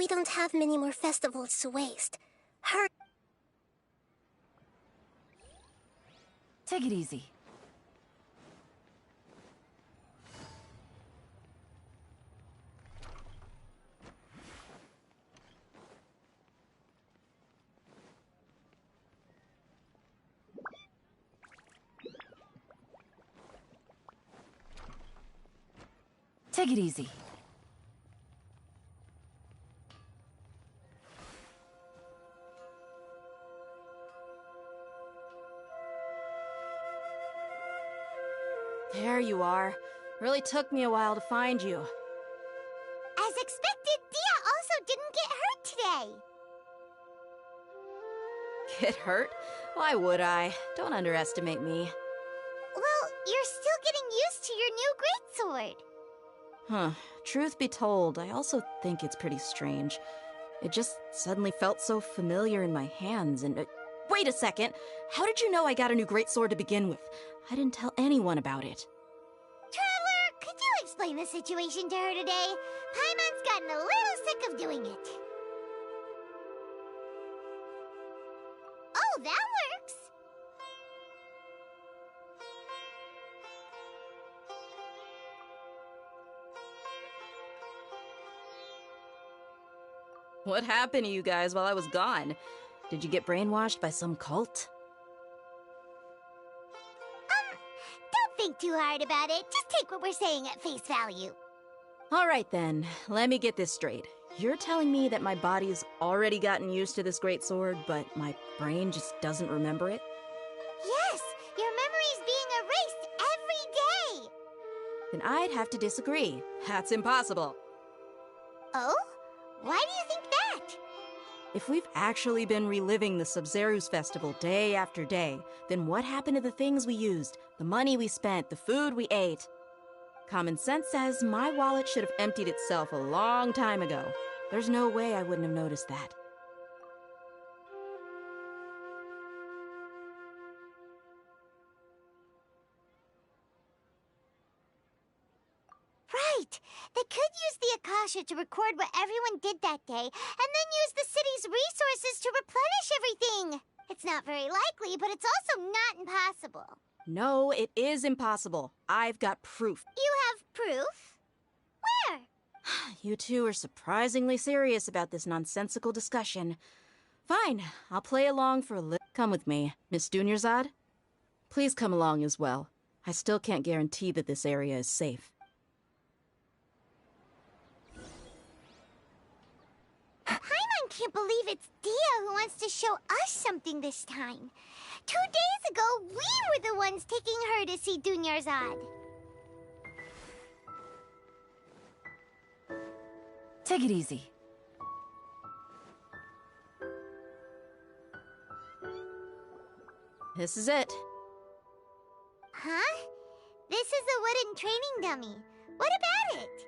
We don't have many more festivals to waste. Hurry. Take it easy. Take it easy. There you are. Really took me a while to find you. As expected, Dia also didn't get hurt today. Get hurt? Why would I? Don't underestimate me. Well, you're still getting used to your new greatsword. Huh. Truth be told, I also think it's pretty strange. It just suddenly felt so familiar in my hands and... wait a second! How did you know I got a new greatsword to begin with? I didn't tell anyone about it. Traveler, could you explain the situation to her today? Paimon's gotten a little sick of doing it. Oh, that works! What happened to you guys while I was gone? Did you get brainwashed by some cult? Don't think too hard about it. Just take what we're saying at face value. Alright then, let me get this straight. You're telling me that my body's already gotten used to this greatsword, but my brain just doesn't remember it? Yes, your memory's being erased every day. Then I'd have to disagree. That's impossible. Oh? Why do you think that? If we've actually been reliving the Sub-Zeru's festival day after day, then what happened to the things we used, the money we spent, the food we ate? Common sense says my wallet should have emptied itself a long time ago. There's no way I wouldn't have noticed that. Right. They could use the Akasha to record what everyone did that day, and then use the city's resources to replenish everything. It's not very likely, but it's also not impossible. No, it is impossible. I've got proof. You have proof? Where? You two are surprisingly serious about this nonsensical discussion. Fine, I'll play along for a little. Come with me, Miss Dunyarzad. Please come along as well. I still can't guarantee that this area is safe. Paimon can't believe it's Dia who wants to show us something this time. 2 days ago, we were the ones taking her to see Dunyarzad. Take it easy. This is it. Huh? This is a wooden training dummy. What about it?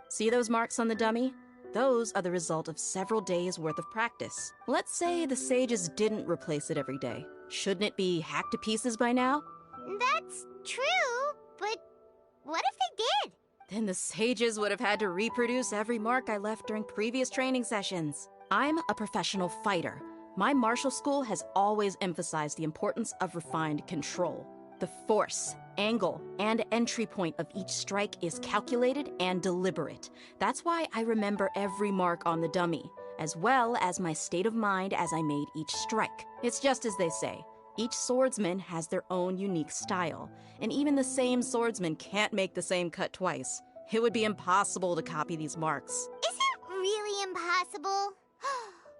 See those marks on the dummy? Those are the result of several days' worth of practice. Let's say the sages didn't replace it every day. Shouldn't it be hacked to pieces by now? That's true, but what if they did? Then the sages would have had to reproduce every mark I left during previous training sessions. I'm a professional fighter. My martial school has always emphasized the importance of refined control. The force, angle, and entry point of each strike is calculated and deliberate. That's why I remember every mark on the dummy, as well as my state of mind as I made each strike. It's just as they say. Each swordsman has their own unique style, and even the same swordsman can't make the same cut twice. It would be impossible to copy these marks. Is it really impossible?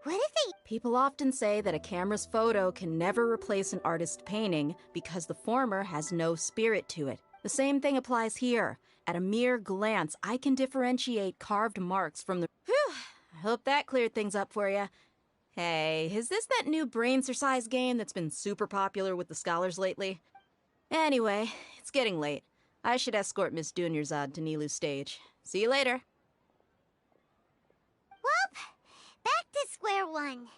What if they... People often say that a camera's photo can never replace an artist's painting because the former has no spirit to it. The same thing applies here. At a mere glance, I can differentiate carved marks from the... Whew! I hope that cleared things up for you. Hey, is this that new brain exercise game that's been super popular with the scholars lately? Anyway, it's getting late. I should escort Miss Dunyarzad to Nilu's stage. See you later. Well, back to square one.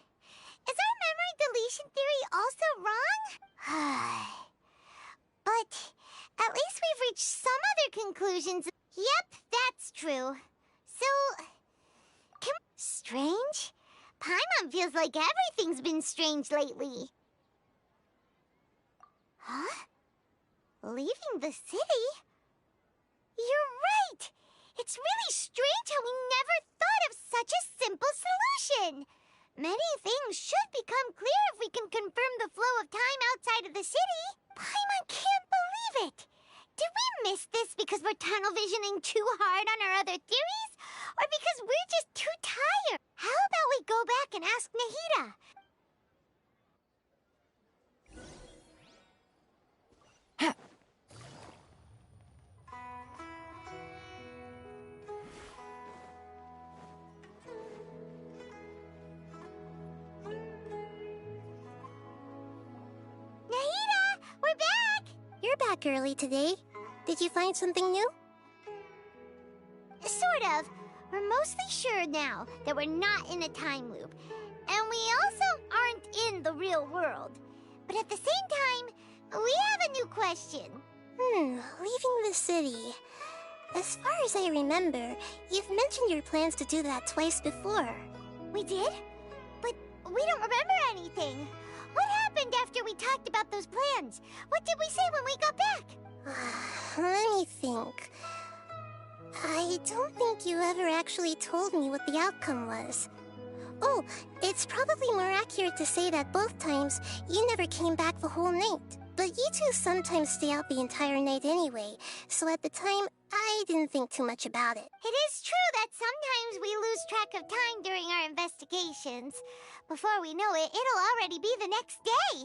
Is our memory deletion theory also wrong? But at least we've reached some other conclusions. Yep, that's true. So, Paimon feels like everything's been strange lately. Huh? Leaving the city? You're right! It's really strange how we never thought of such a simple solution! Many things should become clear if we can confirm the flow of time outside of the city. Paimon can't believe it! Did we miss this because we're tunnel visioning too hard on our other theories? Or because we're just too tired? How about we go back and ask Nahida? Nahida, we're back! You're back early today. Did you find something new? Sort of. We're mostly sure now that we're not in a time loop. And we also aren't in the real world. But at the same time, we have a new question. Leaving the city. As far as I remember, you've mentioned your plans to do that twice before. We did? But we don't remember anything. What happened after we talked about those plans? What did we say when we got back? Let me think. I don't think you ever actually told me what the outcome was. Oh, it's probably more accurate to say that both times you never came back the whole night. But you two sometimes stay out the entire night anyway, so at the time, I didn't think too much about it. It is true that sometimes we lose track of time during our investigations. Before we know it, it'll already be the next day.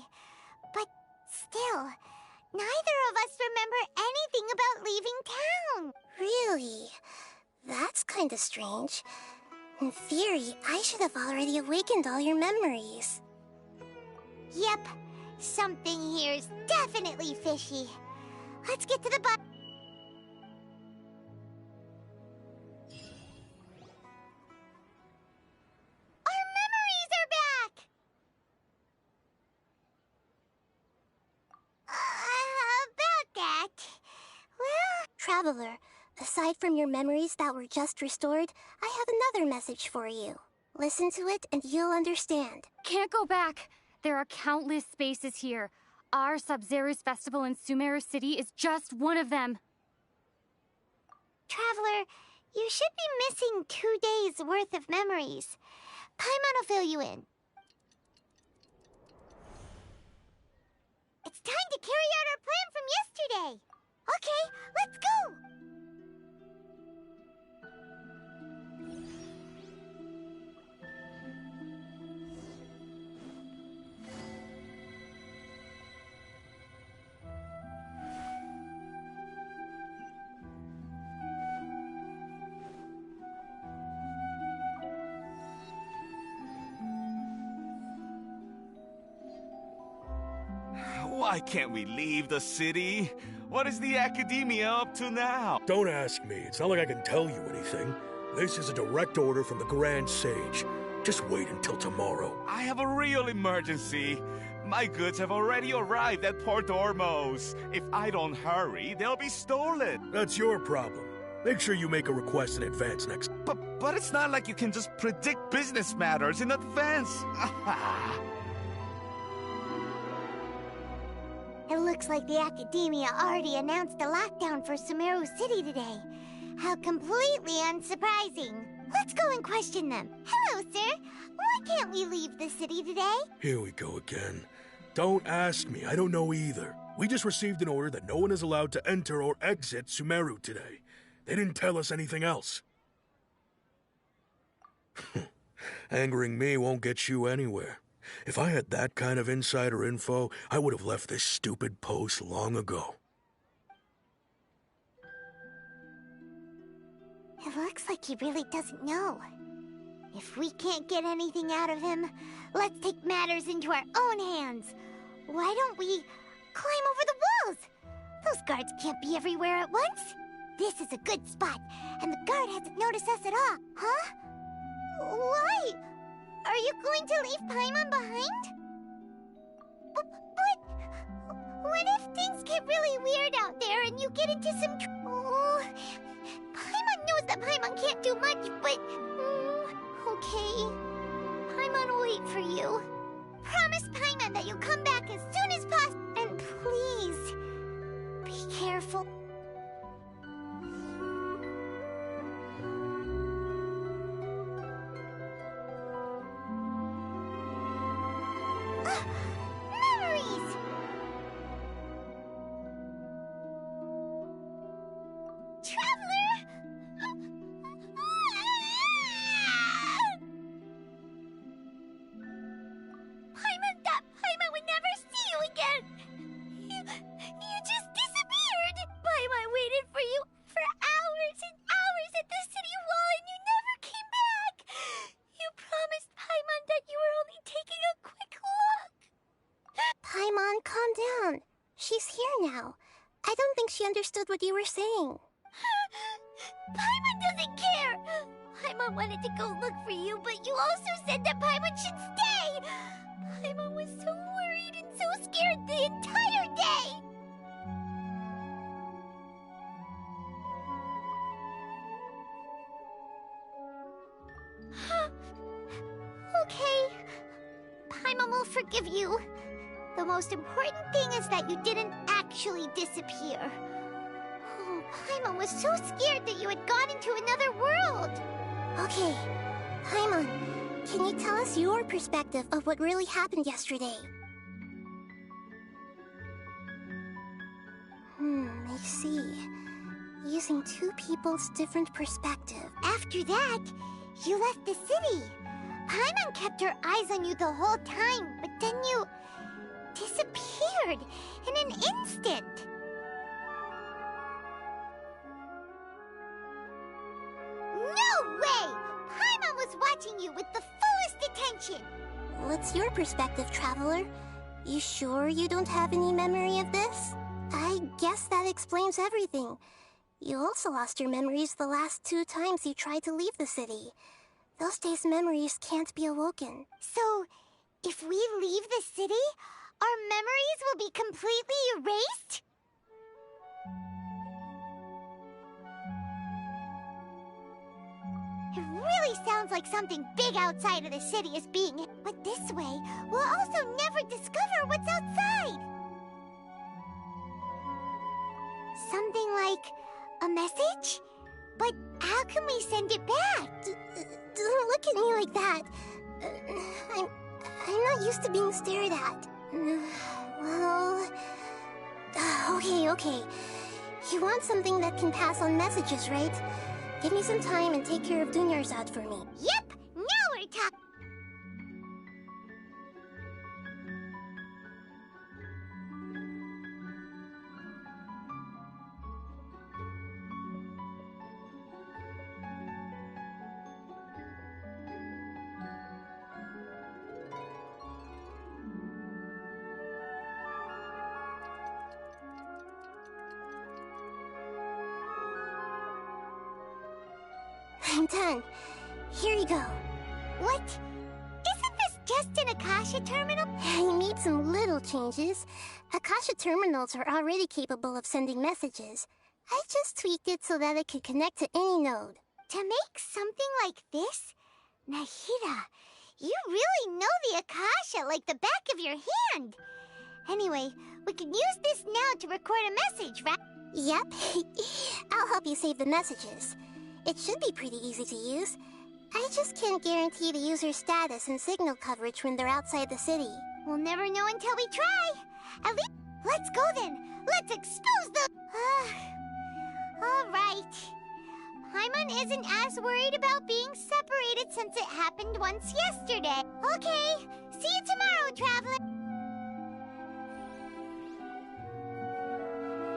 But still, neither of us remember anything about leaving town. Really? That's kinda strange. In theory, I should have already awakened all your memories. Yep, something here's definitely fishy. Let's get to the bottom. Our memories are back! About that... Well... Traveler, aside from your memories that were just restored, I have another message for you. Listen to it and you'll understand. Can't go back. There are countless spaces here. Our Sub-Zero's festival in Sumeru City is just one of them. Traveler, you should be missing 2 days' worth of memories. Paimon will fill you in. It's time to carry out our plan from yesterday. Okay, let's go! Why can't we leave the city? What is the academia up to now? Don't ask me. It's not like I can tell you anything. This is a direct order from the Grand Sage. Just wait until tomorrow. I have a real emergency. My goods have already arrived at Port Ormos. If I don't hurry, they'll be stolen. That's your problem. Make sure you make a request in advance next. But it's not like you can just predict business matters in advance. It looks like the Academia already announced a lockdown for Sumeru City today. How completely unsurprising. Let's go and question them. Hello, sir. Why can't we leave the city today? Here we go again. Don't ask me. I don't know either. We just received an order that no one is allowed to enter or exit Sumeru today. They didn't tell us anything else. Angering me won't get you anywhere. If I had that kind of insider info, I would have left this stupid post long ago. It looks like he really doesn't know. If we can't get anything out of him, let's take matters into our own hands. Why don't we climb over the walls? Those guards can't be everywhere at once. This is a good spot, and the guard hasn't noticed us at all. Huh? Why? Are you going to leave Paimon behind? But what if things get really weird out there and you get into some Oh, Paimon knows that Paimon can't do much, but... okay. Paimon will wait for you. Promise Paimon that you'll come back as soon as possible. And please, be careful. Memories! Traveler! Paimon would never see you again! You just disappeared! Paimon waited for you for hours and hours at the city wall and you never came back! You promised Paimon that you were only taking a quick look! Paimon, calm down. She's here now. I don't think she understood what you were saying. Paimon doesn't care! Paimon wanted to go look for you, but you also said that Paimon should stay! Paimon was so worried and so scared the entire day! Okay. Paimon will forgive you. The most important thing is that you didn't actually disappear. Oh, Paimon was so scared that you had gone into another world! Okay, Paimon, can you tell us your perspective of what really happened yesterday? I see. Using two people's different perspective. After that, you left the city. Paimon kept her eyes on you the whole time, but then you disappeared in an instant. No way! Paimon was watching you with the fullest attention. What's your perspective, Traveler? You sure you don't have any memory of this? I guess that explains everything. You also lost your memories the last 2 times you tried to leave the city. Those days' memories can't be awoken. So, if we leave the city, our memories will be completely erased? It really sounds like something big outside of the city is being... But this way, we'll also never discover what's outside! Something like a message? But how can we send it back? Don't look at me like that. I'm not used to being stared at. Well... Okay. You want something that can pass on messages, right? Give me some time and take care of Dunyarzad for me. Yep! Now we're talking! I'm done. Here you go. What? Isn't this just an Akasha terminal? You made some little changes. Akasha terminals are already capable of sending messages. I just tweaked it so that it could connect to any node. To make something like this? Nahida, you really know the Akasha like the back of your hand. Anyway, we can use this now to record a message, right? Yep. I'll help you save the messages. It should be pretty easy to use. I just can't guarantee the user's status and signal coverage when they're outside the city. We'll never know until we try. At least, let's go then. Let's expose the... All right. Paimon isn't as worried about being separated since it happened once yesterday. Okay, see you tomorrow, Traveler.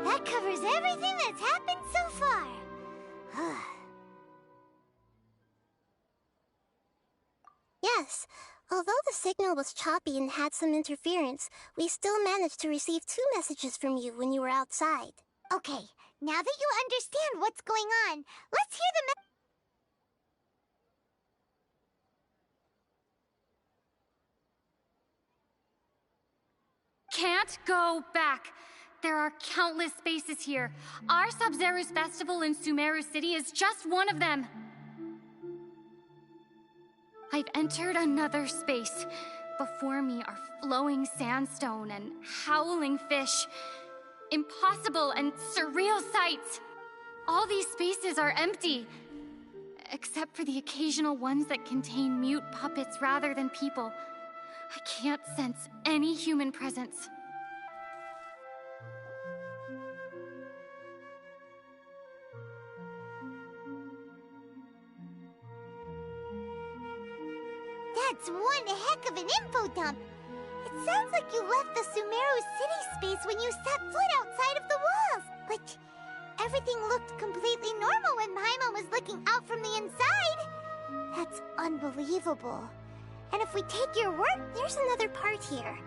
That covers everything that's happened so far. Yes, although the signal was choppy and had some interference, we still managed to receive 2 messages from you when you were outside. Okay, now that you understand what's going on, let's hear the Can't go back. There are countless spaces here. Our Sub-Zero's festival in Sumeru City is just one of them. I I've entered another space. Before me are flowing sandstone and howling fish. Impossible and surreal sights. All these spaces are empty, except for the occasional ones that contain mute puppets rather than people. I can't sense any human presence. That's one heck of an info dump. It sounds like you left the Sumeru city space when you set foot outside of the walls. Like, everything looked completely normal when Paimon was looking out from the inside. That's unbelievable. And if we take your word, There's another part here.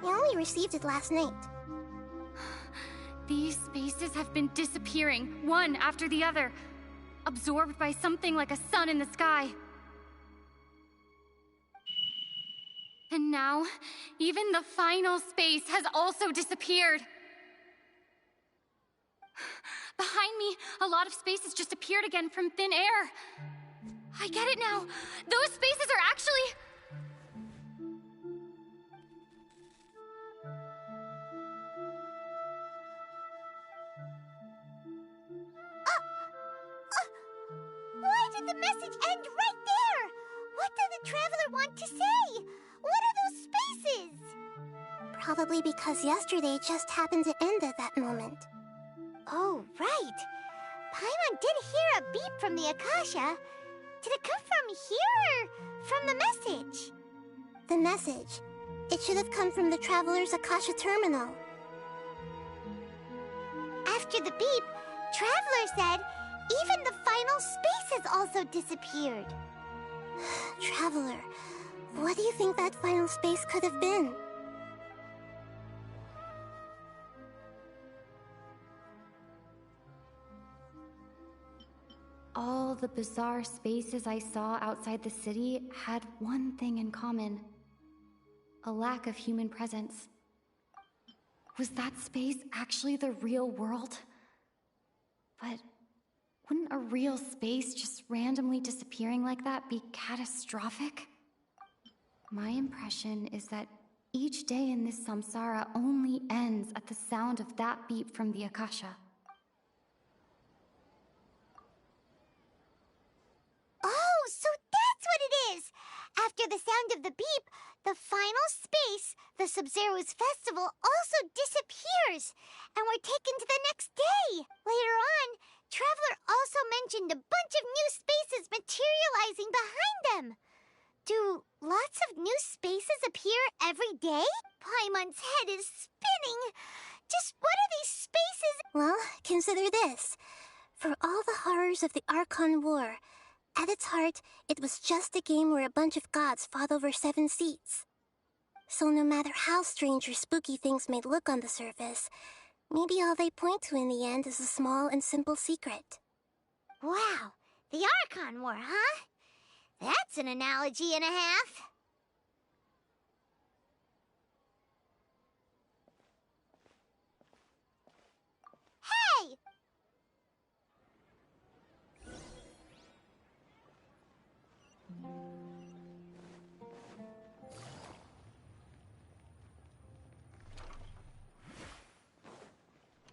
I only received it last night. These spaces have been disappearing, one after the other, absorbed by something like a sun in the sky. And now, even the final space has also disappeared. Behind me, a lot of spaces just appeared again from thin air. I get it now. Those spaces are actually... why did the message end right there? What did the Traveler want to say? What are those spaces? Probably because yesterday just happened to end at that moment. Oh, right. Paimon did hear a beep from the Akasha. Did it come from here or from the message? The message. It should have come from the Traveler's Akasha terminal. After the beep, Traveler said even the final spaces also disappeared. Traveler, what do you think that final space could have been? All the bizarre spaces I saw outside the city had one thing in common. A lack of human presence. Was that space actually the real world? But wouldn't a real space just randomly disappearing like that be catastrophic? My impression is that each day in this samsara only ends at the sound of that beep from the Akasha. Oh, so that's what it is! After the sound of the beep, the final space, the Sub-Zero's festival, also disappears, and we're taken to the next day. Later on, Traveler also mentioned a bunch of new spaces materializing behind them. Do lots of new spaces appear every day? Paimon's head is spinning. Just what are these spaces? Well, consider this. For all the horrors of the Archon War, at its heart, it was just a game where a bunch of gods fought over 7 seats. So no matter how strange or spooky things may look on the surface, maybe all they point to in the end is a small and simple secret. Wow, the Archon War, huh? That's an analogy and a half. Hey!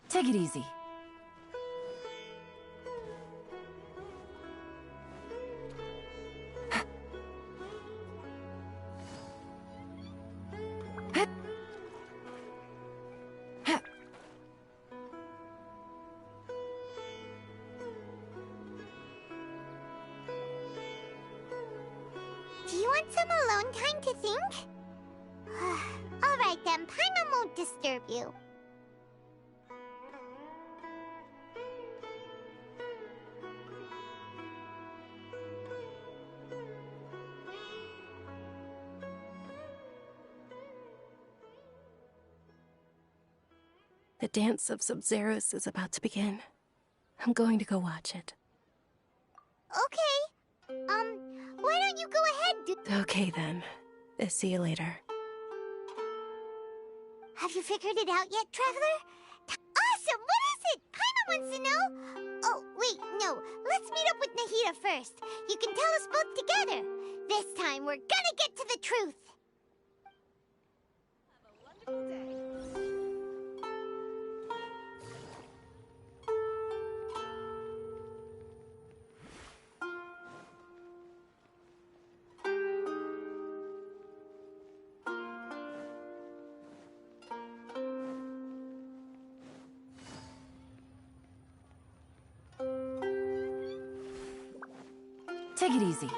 Take it easy. Do you want some alone time to think? All right then, Paimon won't disturb you. The dance of Sub-Zeros is about to begin. I'm going to go watch it. Okay. Why don't you go ahead, Okay then. See you later. Have you figured it out yet, Traveler? Awesome! What is it? Paimon wants to know. Oh, wait, no. Let's meet up with Nahida first. You can tell us both together. This time, we're gonna get to the truth! Take it easy.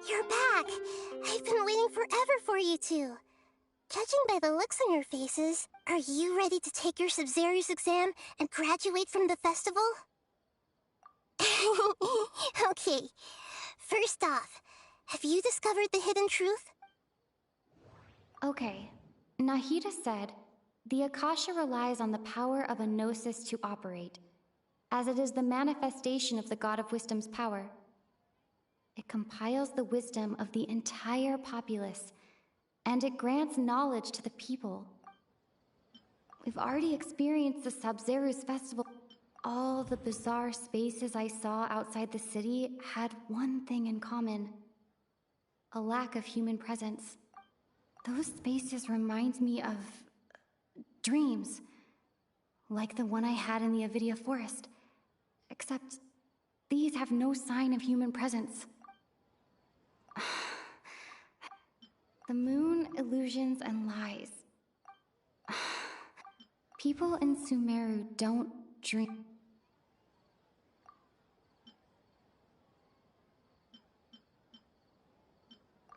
You're back! I've been waiting forever for you two. Judging by the looks on your faces, are you ready to take your Sub-Zero's exam and graduate from the festival? Okay, first off, have you discovered the hidden truth? Okay. Nahida said, the Akasha relies on the power of a gnosis to operate, as it is the manifestation of the God of Wisdom's power. It compiles the wisdom of the entire populace, and it grants knowledge to the people. We've already experienced the Sub-Zero's festival. All the bizarre spaces I saw outside the city had one thing in common: a lack of human presence. Those spaces remind me of dreams, like the one I had in the Avidia Forest, except these have no sign of human presence. The moon, illusions, and lies. People in Sumeru don't dream.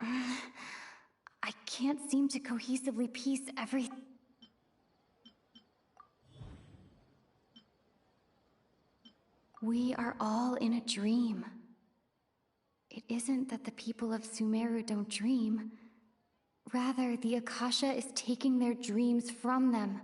I can't seem to cohesively piece everything. We are all in a dream. It isn't that the people of Sumeru don't dream. Rather, the Akasha is taking their dreams from them.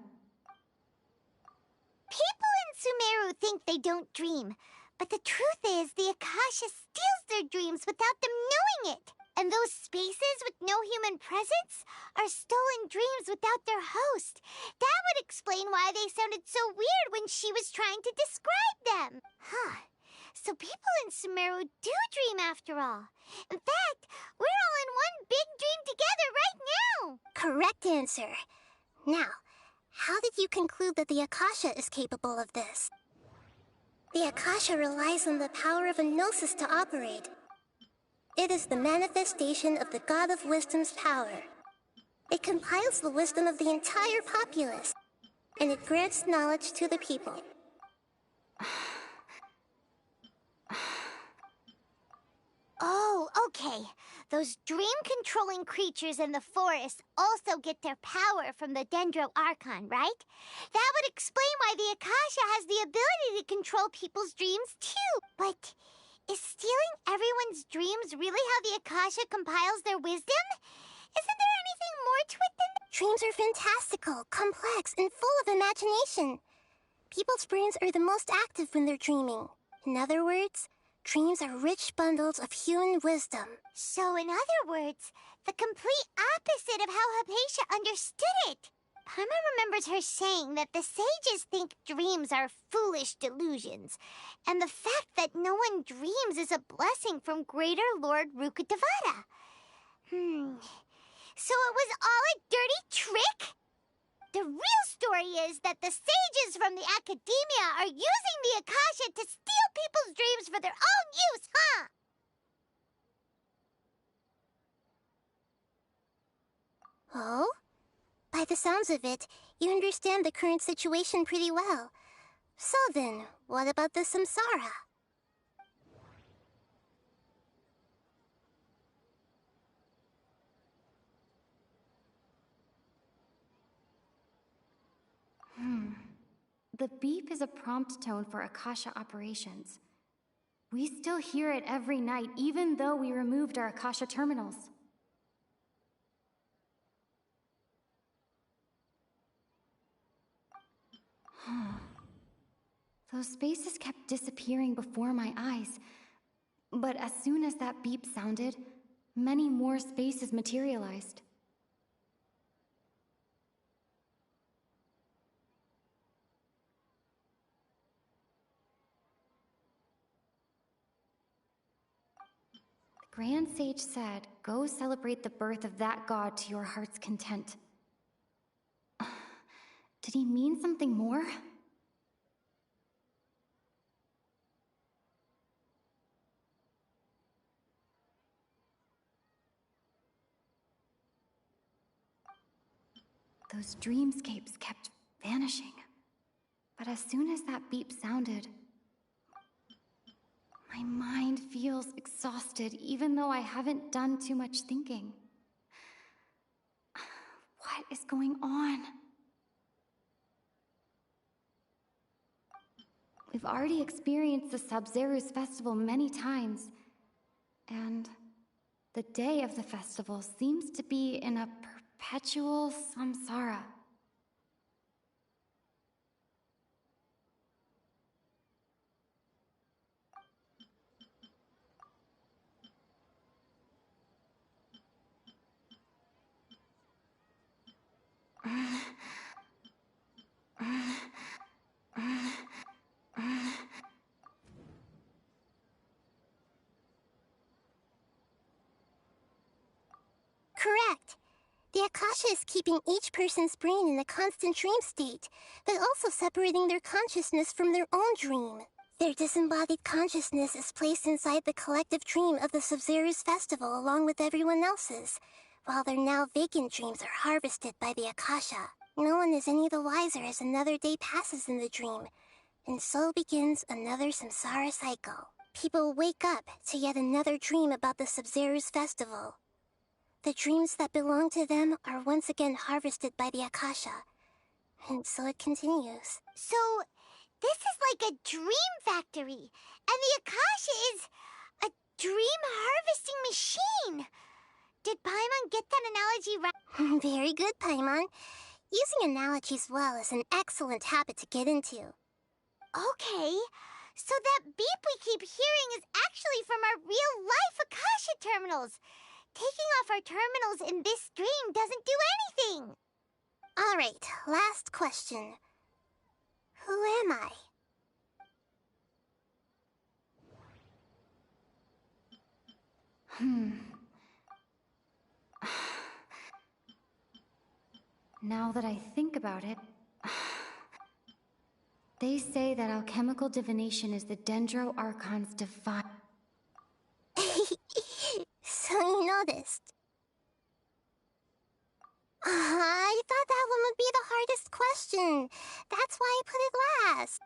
People in Sumeru think they don't dream, but the truth is the Akasha steals their dreams without them knowing it. And those spaces with no human presence are stolen dreams without their host. That would explain why they sounded so weird when she was trying to describe them. Huh. So people in Sumeru do dream after all. In fact, we're all in one big dream together right now. Correct answer. Now, how did you conclude that the Akasha is capable of this? The Akasha relies on the power of a gnosis to operate. It is the manifestation of the God of Wisdom's power. It compiles the wisdom of the entire populace, and it grants knowledge to the people. Oh, okay. Those dream-controlling creatures in the forest also get their power from the Dendro Archon, right? That would explain why the Akasha has the ability to control people's dreams, too. But is stealing everyone's dreams really how the Akasha compiles their wisdom? Isn't there anything more to it than that? Dreams are fantastical, complex, and full of imagination. People's brains are the most active when they're dreaming. In other words, dreams are rich bundles of human wisdom. So, in other words, the complete opposite of how Hypatia understood it. Paimon remembers her saying that the sages think dreams are foolish delusions, and the fact that no one dreams is a blessing from Greater Lord Rukkhadevata. So it was all a dirty trick? The real story is that the sages from the academia are using the Akasha to steal people's dreams for their own use, huh? Oh? By the sounds of it, you understand the current situation pretty well. So then, what about the samsara? The beep is a prompt tone for Akasha operations. We still hear it every night, even though we removed our Akasha terminals. Those spaces kept disappearing before my eyes. But as soon as that beep sounded, many more spaces materialized. Grand Sage said, go celebrate the birth of that god to your heart's content. Did he mean something more? Those dreamscapes kept vanishing. But as soon as that beep sounded, my mind feels exhausted, even though I haven't done too much thinking. What is going on? We've already experienced the Sabzeruz festival many times, and the day of the festival seems to be in a perpetual samsara. Correct. The Akasha is keeping each person's brain in a constant dream state, but also separating their consciousness from their own dream. Their disembodied consciousness is placed inside the collective dream of the Sabzeruz festival along with everyone else's, while their now vacant dreams are harvested by the Akasha. No one is any the wiser as another day passes in the dream, and so begins another samsara cycle. People wake up to yet another dream about the Sabzeruz festival. The dreams that belong to them are once again harvested by the Akasha, and so it continues. So, this is like a dream factory, and the Akasha is a dream harvesting machine. Did Paimon get that analogy right? Very good, Paimon. Using analogies well is an excellent habit to get into. Okay, so that beep we keep hearing is actually from our real-life Akasha terminals. Taking off our terminals in this dream doesn't do anything. All right, last question. Who am I? Now that I think about it, they say that alchemical divination is the Dendro Archon's divine. So you noticed. I thought that one would be the hardest question. That's why I put it last.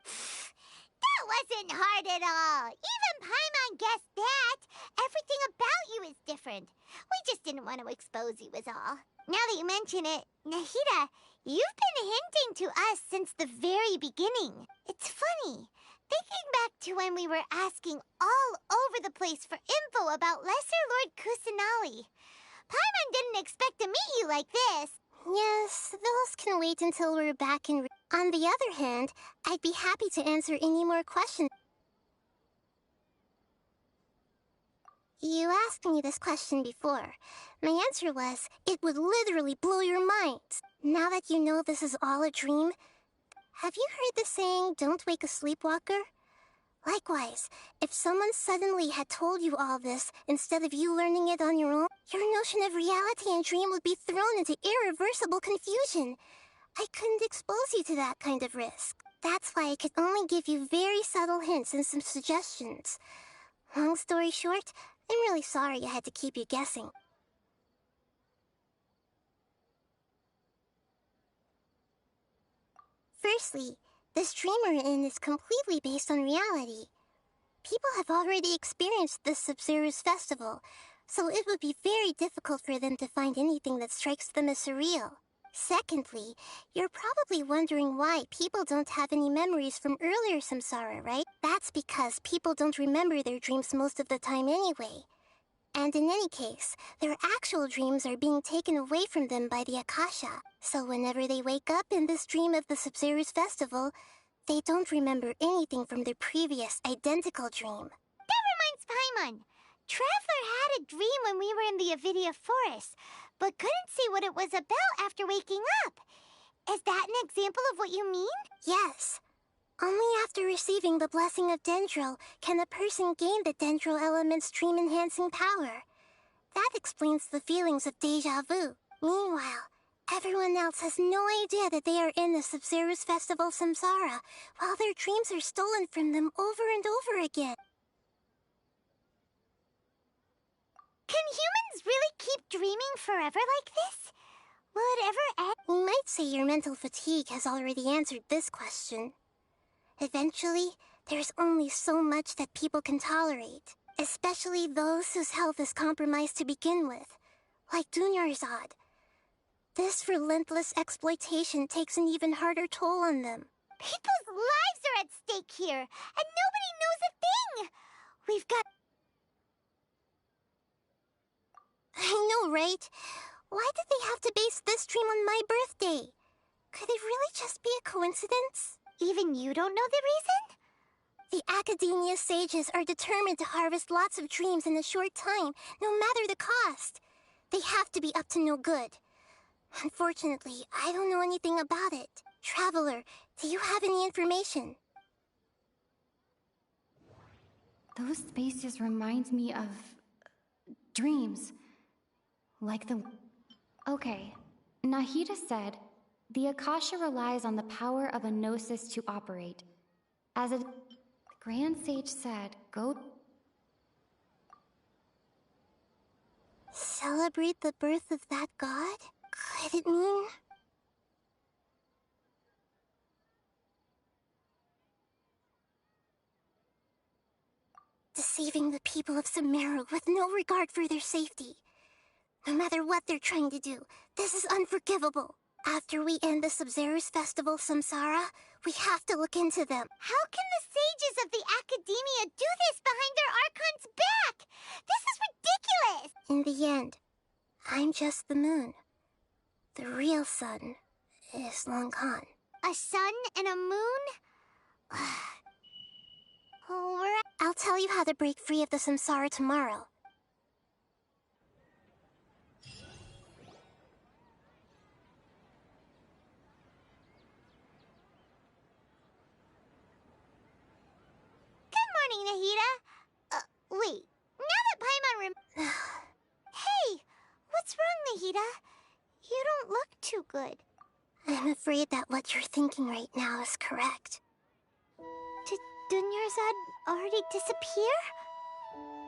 That wasn't hard at all. Even Paimon guessed that. Everything about you is different. We just didn't want to expose you is all. Now that you mention it, Nahida, you've been hinting to us since the very beginning. It's funny. Thinking back to when we were asking all over the place for info about Lesser Lord Kusanali. Paimon didn't expect to meet you like this. Yes, those can wait until we're back in... On the other hand, I'd be happy to answer any more questions. You asked me this question before. My answer was, it would literally blow your mind. Now that you know this is all a dream, have you heard the saying, don't wake a sleepwalker? Likewise, if someone suddenly had told you all this instead of you learning it on your own, your notion of reality and dream would be thrown into irreversible confusion. I couldn't expose you to that kind of risk. That's why I could only give you very subtle hints and some suggestions. Long story short, I'm really sorry I had to keep you guessing. Firstly, this dream we're in is completely based on reality. People have already experienced this Sabzeruz festival, so it would be very difficult for them to find anything that strikes them as surreal. Secondly, you're probably wondering why people don't have any memories from earlier samsara, right? That's because people don't remember their dreams most of the time anyway. And in any case, their actual dreams are being taken away from them by the Akasha. So whenever they wake up in this dream of the Sabzeruz festival, they don't remember anything from their previous identical dream. That reminds Paimon. Traveler had a dream when we were in the Avidia forest, but couldn't see what it was about after waking up. Is that an example of what you mean? Yes. Only after receiving the blessing of Dendro can a person gain the Dendro element's dream-enhancing power. That explains the feelings of deja vu. Meanwhile, everyone else has no idea that they are in the Sub-Zero's Festival Samsara, while their dreams are stolen from them over and over again. Can humans really keep dreaming forever like this? Will it ever end? We might say your mental fatigue has already answered this question. Eventually, there's only so much that people can tolerate, especially those whose health is compromised to begin with, like Dunyarzad. This relentless exploitation takes an even harder toll on them. People's lives are at stake here, and nobody knows a thing! We've got... I know, right? Why did they have to base this dream on my birthday? Could it really just be a coincidence? Even you don't know the reason? The Academia sages are determined to harvest lots of dreams in a short time, no matter the cost. They have to be up to no good. Unfortunately, I don't know anything about it. Traveler, do you have any information? Those spaces remind me of... dreams. Like the... Okay. Nahida said, the Akasha relies on the power of a gnosis to operate. As a Grand Sage said, go... Celebrate the birth of that god? Could it mean... deceiving the people of Sumeru with no regard for their safety? No matter what they're trying to do, this is unforgivable. After we end the Sub-Zero's Festival Samsara, we have to look into them. How can the sages of the Academia do this behind their Archon's back? This is ridiculous! In the end, I'm just the moon. The real sun is long gone. A sun and a moon? Oh, I'll tell you how to break free of the Samsara tomorrow. Nahida. Wait. Now that Paimon Hey! What's wrong, Nahida? You don't look too good. I'm afraid that what you're thinking right now is correct. Did Dunyarzad already disappear?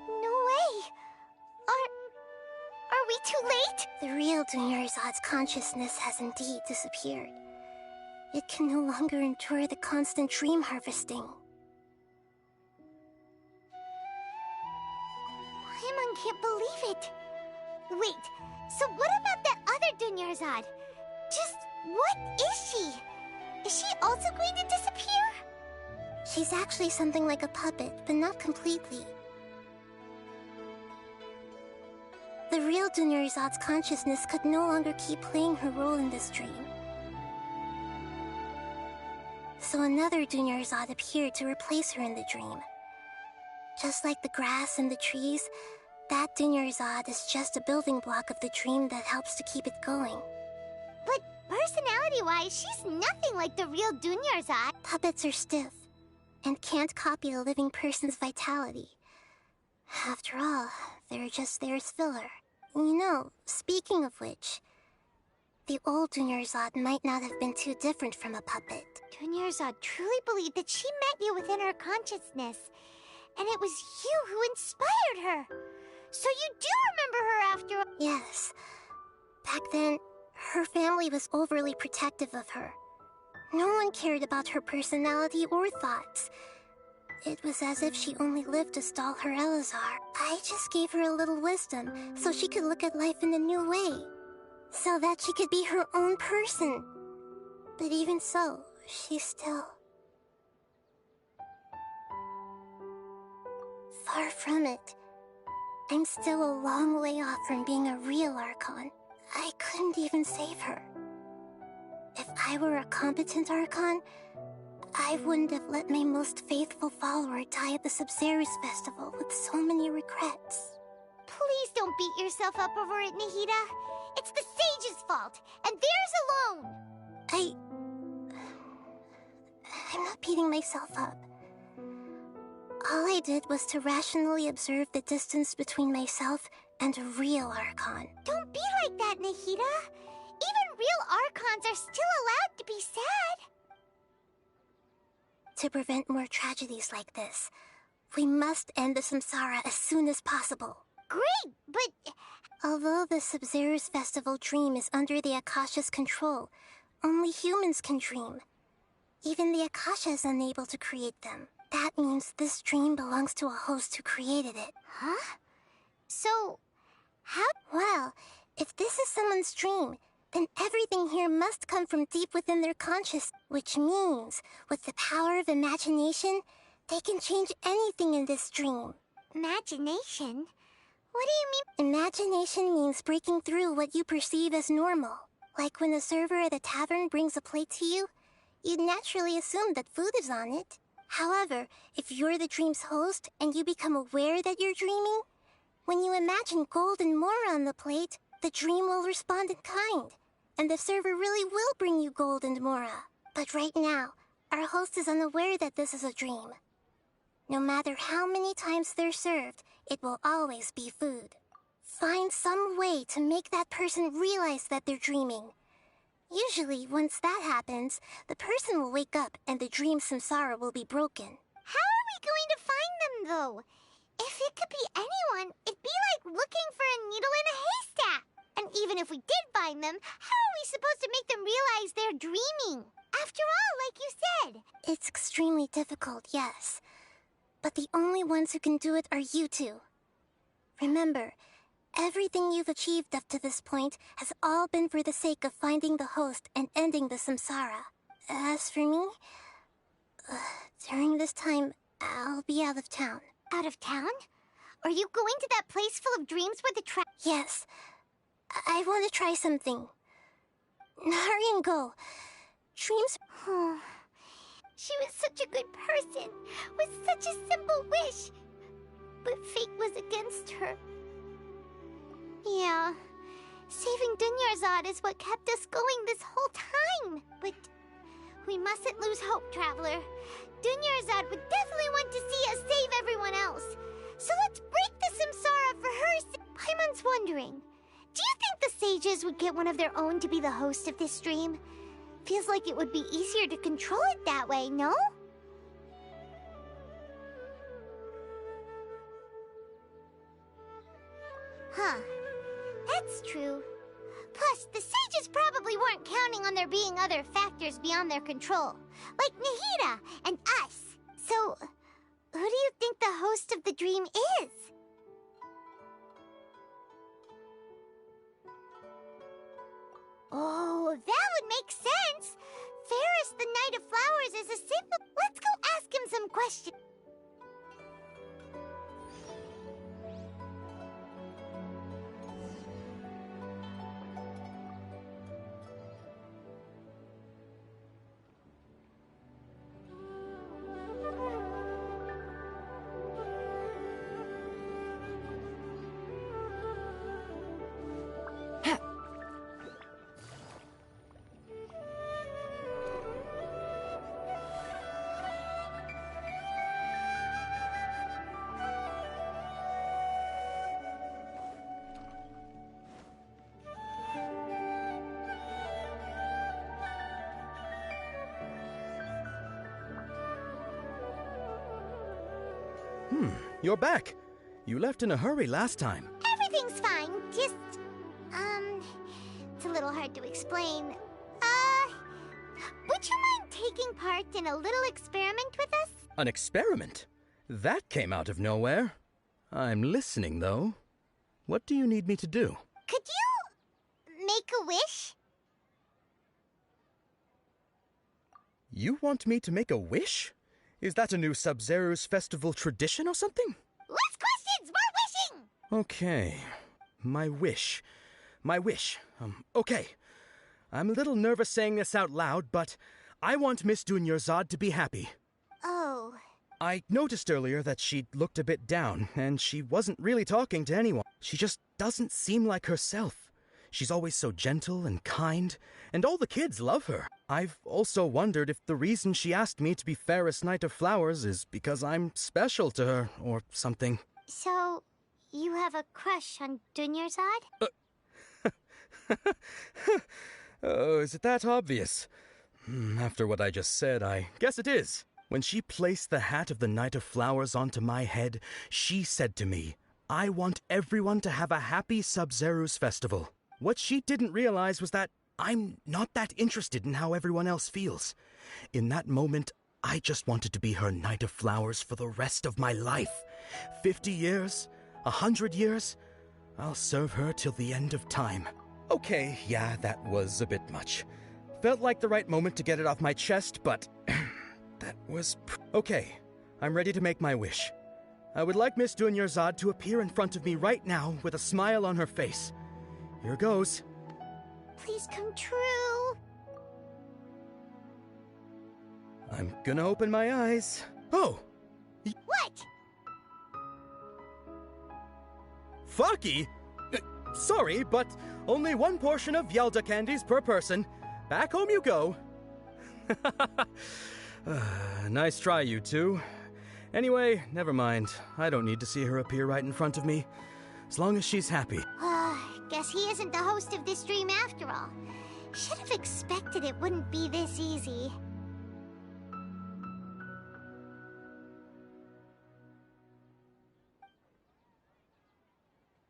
No way! Are we too late? The real Dunyarzad's consciousness has indeed disappeared. It can no longer endure the constant dream harvesting. Paimon can't believe it. Wait, so what about that other Dunyarzad? Just what is she? Is she also going to disappear? She's actually something like a puppet, but not completely. The real Dunyarzad's consciousness could no longer keep playing her role in this dream. So another Dunyarzad appeared to replace her in the dream. Just like the grass and the trees, that Dunyarzad is just a building block of the dream that helps to keep it going. But personality-wise, she's nothing like the real Dunyarzad. Puppets are stiff, and can't copy a living person's vitality. After all, they're just there as filler. You know, speaking of which, the old Dunyarzad might not have been too different from a puppet. Dunyarzad truly believed that she met you within her consciousness, and it was you who inspired her. So you do remember her after all? Yes. Back then, her family was overly protective of her. No one cared about her personality or thoughts. It was as if she only lived to stall her Elazar. I just gave her a little wisdom so she could look at life in a new way. So that she could be her own person. But even so, she's still... far from it. I'm still a long way off from being a real Archon. I couldn't even save her. If I were a competent Archon, I wouldn't have let my most faithful follower die at the Sub-Zero's festival with so many regrets. Please don't beat yourself up over it, Nahida. It's the sage's fault, and theirs alone. I'm not beating myself up. All I did was to rationally observe the distance between myself and a real Archon. Don't be like that, Nahida. Even real Archons are still allowed to be sad. To prevent more tragedies like this, we must end the samsara as soon as possible. Great, but... Although the Sub-Zero's festival dream is under the Akasha's control, only humans can dream. Even the Akasha is unable to create them. That means this dream belongs to a host who created it. Huh? So, how... Well, if this is someone's dream, then everything here must come from deep within their conscious, which means, with the power of imagination, they can change anything in this dream. Imagination? What do you mean? Imagination means breaking through what you perceive as normal. Like when a server at a tavern brings a plate to you, you'd naturally assume that food is on it. However, if you're the dream's host and you become aware that you're dreaming, when you imagine gold and more on the plate, the dream will respond in kind, and the server really will bring you gold and mora. But right now, our host is unaware that this is a dream. No matter how many times they're served, it will always be food. Find some way to make that person realize that they're dreaming. Usually, once that happens, the person will wake up and the dream samsara will be broken. How are we going to find them, though? If it could be anyone, it'd be like looking for a needle in a haystack. And even if we did find them, how are we supposed to make them realize they're dreaming? After all, like you said. It's extremely difficult, yes. But the only ones who can do it are you two. Remember, everything you've achieved up to this point has all been for the sake of finding the host and ending the samsara. As for me, during this time, I'll be out of town. Out of town? Are you going to that place full of dreams where the Yes. I want to try something. Hurry and go. Dreams... She was such a good person, with such a simple wish. But fate was against her. Yeah, saving Dunyarzad is what kept us going this whole time. But we mustn't lose hope, Traveler. Dunyarzad would definitely want to see us save everyone else. So let's break the samsara for her. Paimon's wondering, do you think the sages would get one of their own to be the host of this dream? Feels like it would be easier to control it that way, no? Huh. That's true. Plus, the sages probably weren't counting on there being other factors beyond their control, like Nahida and us. So, who do you think the host of the dream is? Oh, that would make sense. Ferris, the Knight of Flowers, is a simple... Let's go ask him some questions. You're back. You left in a hurry last time. Everything's fine, just... it's a little hard to explain. Would you mind taking part in a little experiment with us? An experiment? That came out of nowhere. I'm listening, though. What do you need me to do? Could you... make a wish? You want me to make a wish? Is that a new Sub-Zero's festival tradition or something? Less questions! More wishing! Okay. My wish. Okay. I'm a little nervous saying this out loud, but I want Miss Dunyarzad to be happy. Oh. I noticed earlier that she looked a bit down, and she wasn't really talking to anyone. She just doesn't seem like herself. She's always so gentle and kind, and all the kids love her. I've also wondered if the reason she asked me to be Fairest Knight of Flowers is because I'm special to her, or something. So, you have a crush on Dunyarzad? Oh, is it that obvious? After what I just said, I guess it is. When she placed the hat of the Knight of Flowers onto my head, she said to me, "I want everyone to have a happy Sub-Zerus festival." What she didn't realize was that I'm not that interested in how everyone else feels. In that moment, I just wanted to be her Knight of Flowers for the rest of my life. 50 years? 100 years? I'll serve her till the end of time. Okay, yeah, that was a bit much. Felt like the right moment to get it off my chest, but that was... Okay, I'm ready to make my wish. I would like Miss Dunyarzad to appear in front of me right now with a smile on her face. Here goes. Please come true. I'm gonna open my eyes. Oh! What? Faki? Sorry, but only one portion of Yalda candies per person. Back home you go. Nice try, you two. Anyway, never mind. I don't need to see her appear right in front of me. As long as she's happy. Guess he isn't the host of this dream after all. Should have expected it wouldn't be this easy.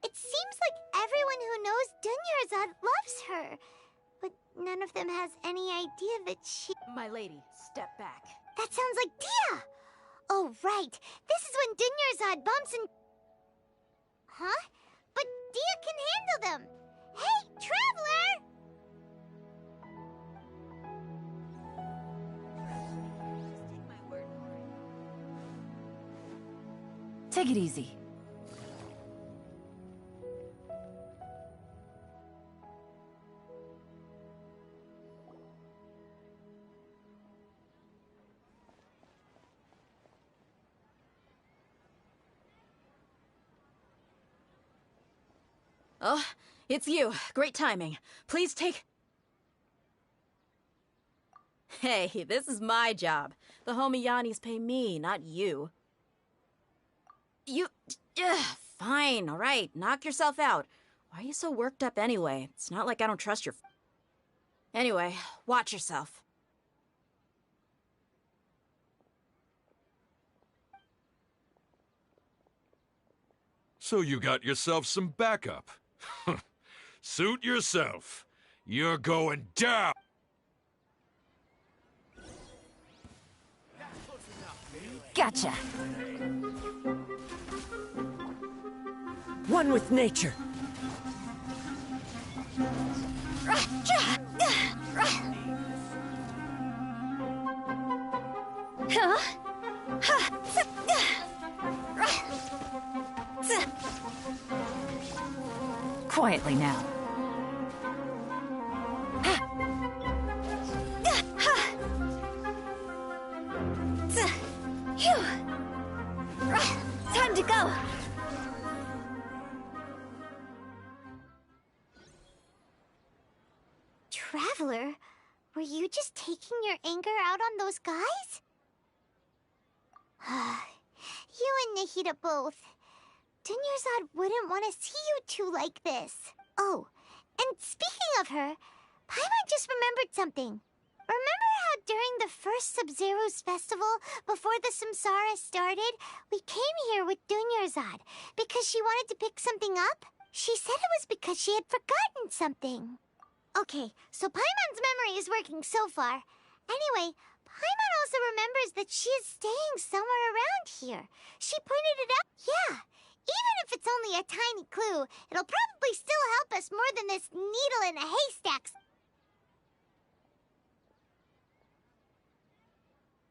It seems like everyone who knows Dunyarzad loves her. But none of them has any idea that she... My lady, step back. That sounds like Dia! Oh, right. This is when Dunyarzad bumps and... Huh? But Dia can handle them! Hey, Traveler! Take it easy. Oh, it's you. Great timing. Please take... Hey, this is my job. The homie Yannis pay me, not you. You... Fine, all right. Knock yourself out. Why are you so worked up anyway? It's not like I don't trust your... Anyway, watch yourself. So you got yourself some backup. Suit yourself. You're going down! Gotcha! One with nature. Quietly now. Time to go! Traveler, were you just taking your anger out on those guys? You and Nahida both. Dunyarzad wouldn't want to see you two like this. Oh, and speaking of her, Paimon just remembered something. Remember how during the first Sub-Zerus festival, before the Samsara started, we came here with Dunyarzad because she wanted to pick something up? She said it was because she had forgotten something. Okay, so Paimon's memory is working so far. Anyway, Paimon also remembers that she is staying somewhere around here. She pointed it out. Yeah, even if it's only a tiny clue, it'll probably still help us more than this needle in a haystack.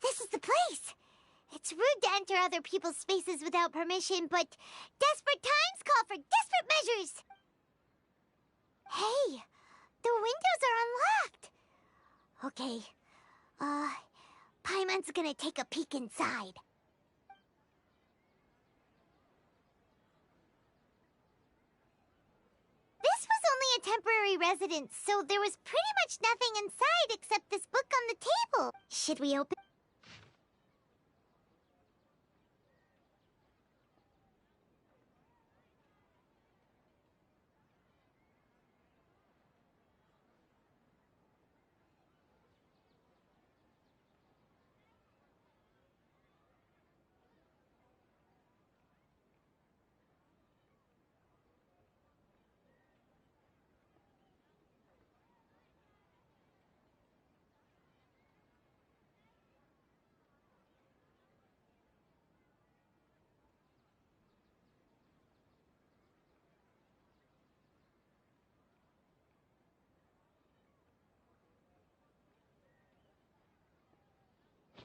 This is the place. It's rude to enter other people's spaces without permission, but desperate times call for desperate measures. Hey, the windows are unlocked. Okay, Paimon's gonna take a peek inside. This was only a temporary residence, so there was pretty much nothing inside except this book on the table. Should we open?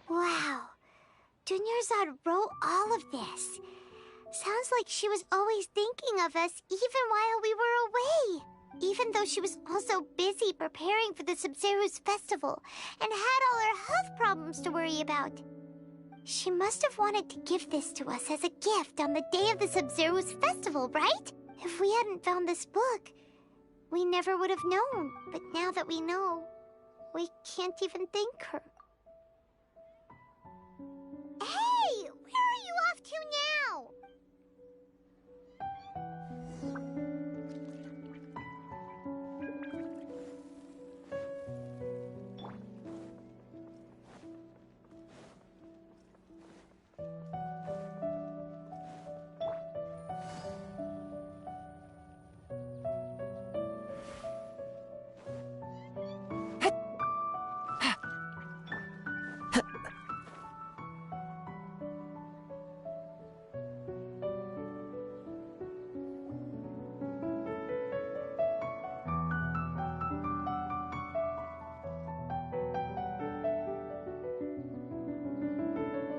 Wow. Dunyarzad wrote all of this. Sounds like she was always thinking of us even while we were away. Even though she was also busy preparing for the Sub-Zero's festival and had all her health problems to worry about. She must have wanted to give this to us as a gift on the day of the Sub-Zero's festival, right? If we hadn't found this book, we never would have known. But now that we know, we can't even thank her. Hey! Where are you off to now?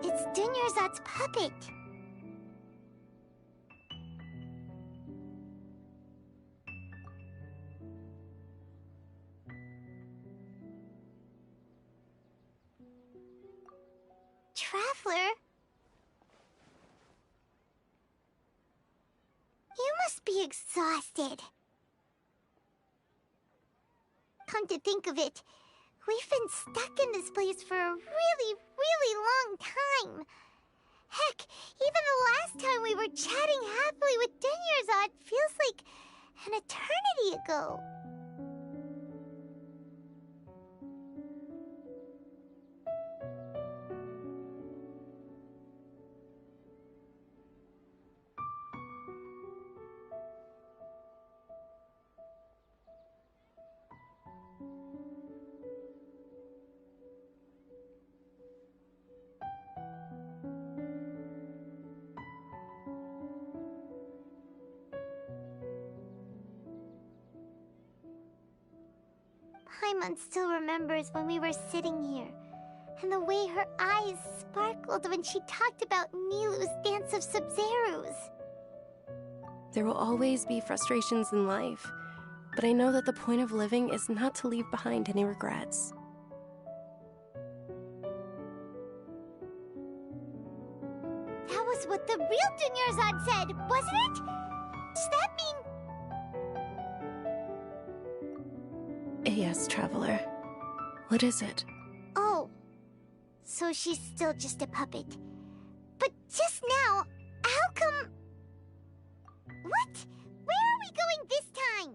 It's Dunyarzad's puppet. Traveler? You must be exhausted. Come to think of it, we've been stuck in this place for a really long time. Heck, even the last time we were chatting happily with Dunyarzad feels like an eternity ago. Paimon still remembers when we were sitting here, and the way her eyes sparkled when she talked about Nilu's Dance of Sub-Zeros. There will always be frustrations in life, but I know that the point of living is not to leave behind any regrets. That was what the real Dunyarzad said, wasn't it? Does that mean... Yes, Traveler. What is it? Oh, so she's still just a puppet. But just now, how come... What? Where are we going this time?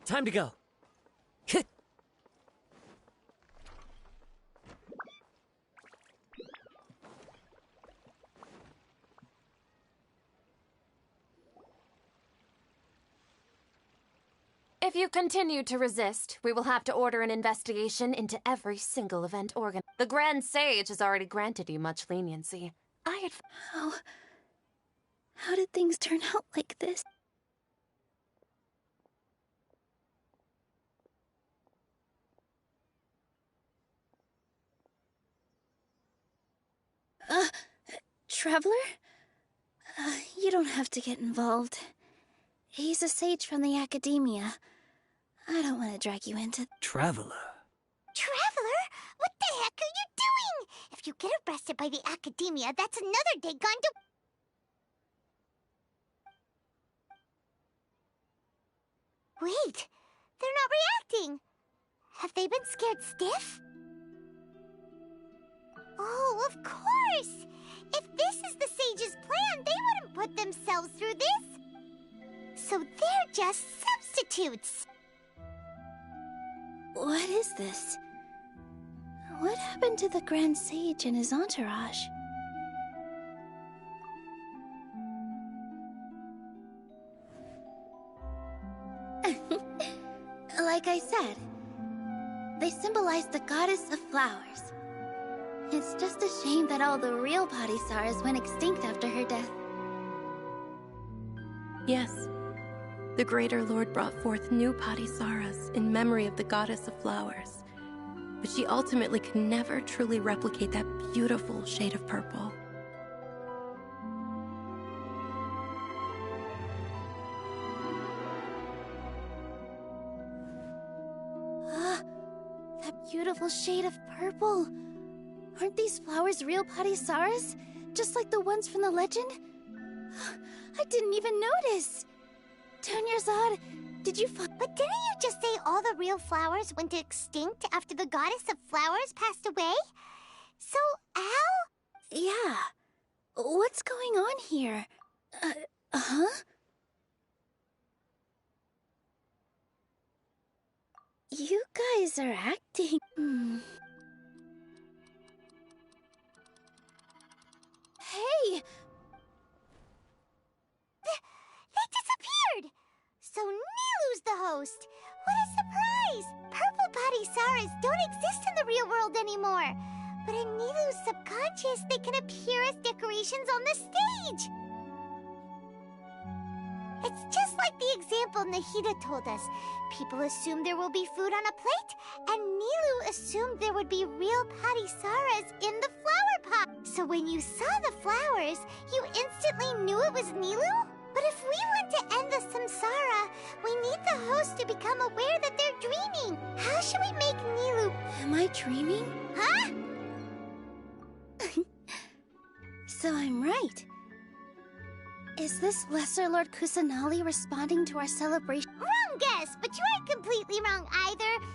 Time to go. If you continue to resist, we will have to order an investigation into every single event organ. The Grand Sage has already granted you much leniency. How did things turn out like this? Traveler? You don't have to get involved. He's a sage from the academia. I don't want to drag you into... Traveler. Traveler? What the heck are you doing? If you get arrested by the academia, that's another day gone to... Wait, they're not reacting. Have they been scared stiff? Oh, of course! If this is the sage's plan, they wouldn't put themselves through this. So they're just substitutes. What is this? What happened to the Grand Sage and his entourage? Like I said, they symbolize the goddess of flowers. It's just a shame that all the real Padisaras went extinct after her death. Yes. The Greater Lord brought forth new Padisaras in memory of the goddess of flowers. But she ultimately could never truly replicate that beautiful shade of purple. That beautiful shade of purple. Aren't these flowers real Padisaras? Just like the ones from the legend? I didn't even notice. Dunyarzad, did you find... But didn't you just say all the real flowers went extinct after the goddess of flowers passed away? So, how? Yeah. What's going on here? Huh? You guys are acting... Hey! They disappeared! So Nilu's the host! What a surprise! Purple Padisaras don't exist in the real world anymore. But in Nilu's subconscious, they can appear as decorations on the stage! It's just like the example Nahida told us. People assumed there will be food on a plate, and Nilu assumed there would be real Padisaras in the flower pot. So when you saw the flowers, you instantly knew it was Nilu? But if we want to end the samsara, we need the host to become aware that they're dreaming. How should we make Nilu... Am I dreaming? Huh? So I'm right. Is this Lesser Lord Kusanali responding to our celebration? Wrong guess, but you aren't completely wrong either.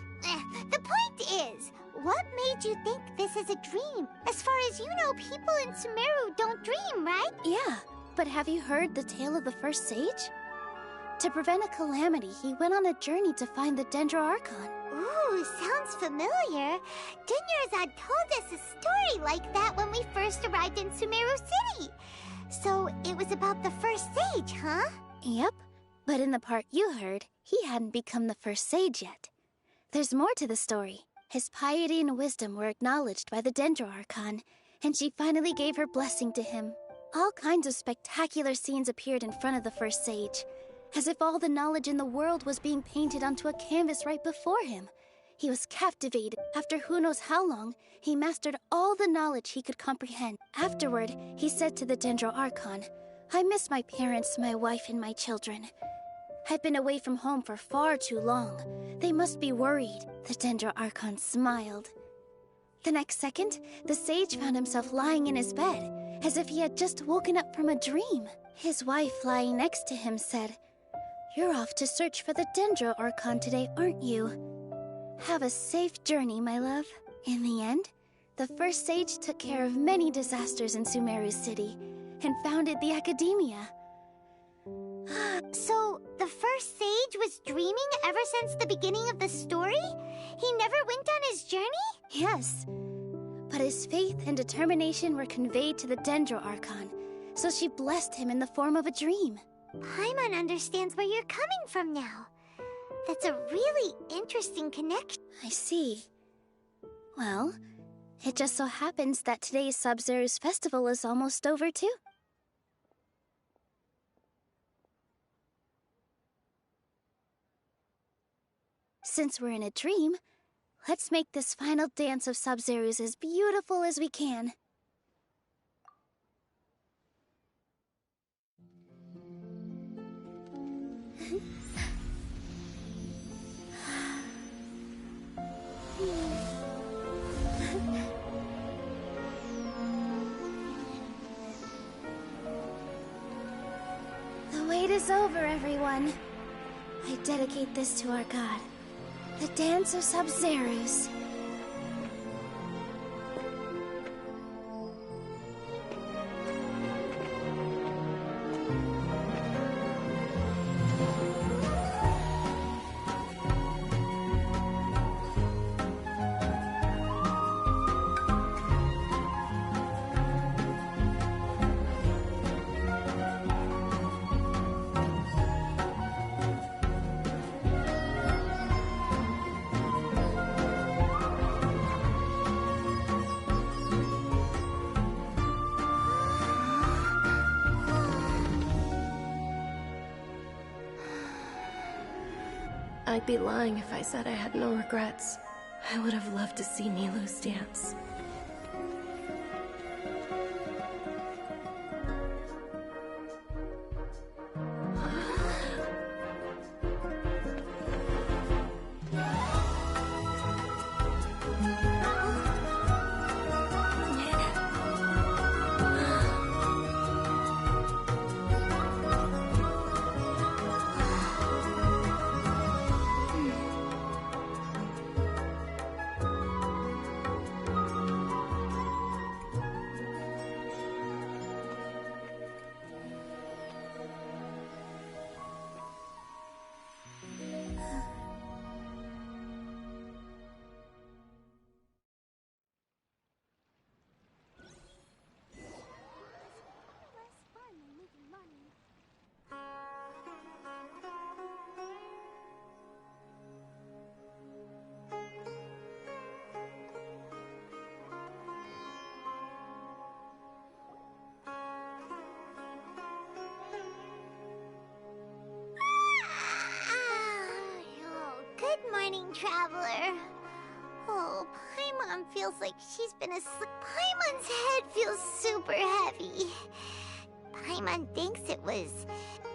The point is, what made you think this is a dream? As far as you know, people in Sumeru don't dream, right? Yeah, but have you heard the tale of the first sage? To prevent a calamity, he went on a journey to find the Dendro Archon. Ooh, sounds familiar. Dunyarzad told us a story like that when we first arrived in Sumeru City. So, it was about the first sage, huh? Yep, but in the part you heard, he hadn't become the first sage yet. There's more to the story. His piety and wisdom were acknowledged by the Dendro Archon, and she finally gave her blessing to him. All kinds of spectacular scenes appeared in front of the first sage, as if all the knowledge in the world was being painted onto a canvas right before him. He was captivated. After who knows how long, he mastered all the knowledge he could comprehend. Afterward, he said to the Dendro Archon, "I miss my parents, my wife, and my children. I've been away from home for far too long. They must be worried." The Dendro Archon smiled. The next second, the sage found himself lying in his bed, as if he had just woken up from a dream. His wife, lying next to him, said, "You're off to search for the Dendro Archon today, aren't you? Have a safe journey, my love." In the end, the first sage took care of many disasters in Sumeru City and founded the academia. So, the first sage was dreaming ever since the beginning of the story? He never went on his journey? Yes, but his faith and determination were conveyed to the Dendro Archon, so she blessed him in the form of a dream. Paimon understands where you're coming from now. That's a really interesting connection. I see. Well, it just so happens that today's Sub-Zero's festival is almost over too. Since we're in a dream, let's make this final dance of Sub-Zero's as beautiful as we can. The wait is over, everyone. I dedicate this to our god, the Dance of Sub-Zerus. I'd be lying if I said I had no regrets. I would have loved to see Nilou's dance. Traveler. Oh, Paimon feels like she's been asleep. Paimon's head feels super heavy. Paimon thinks it was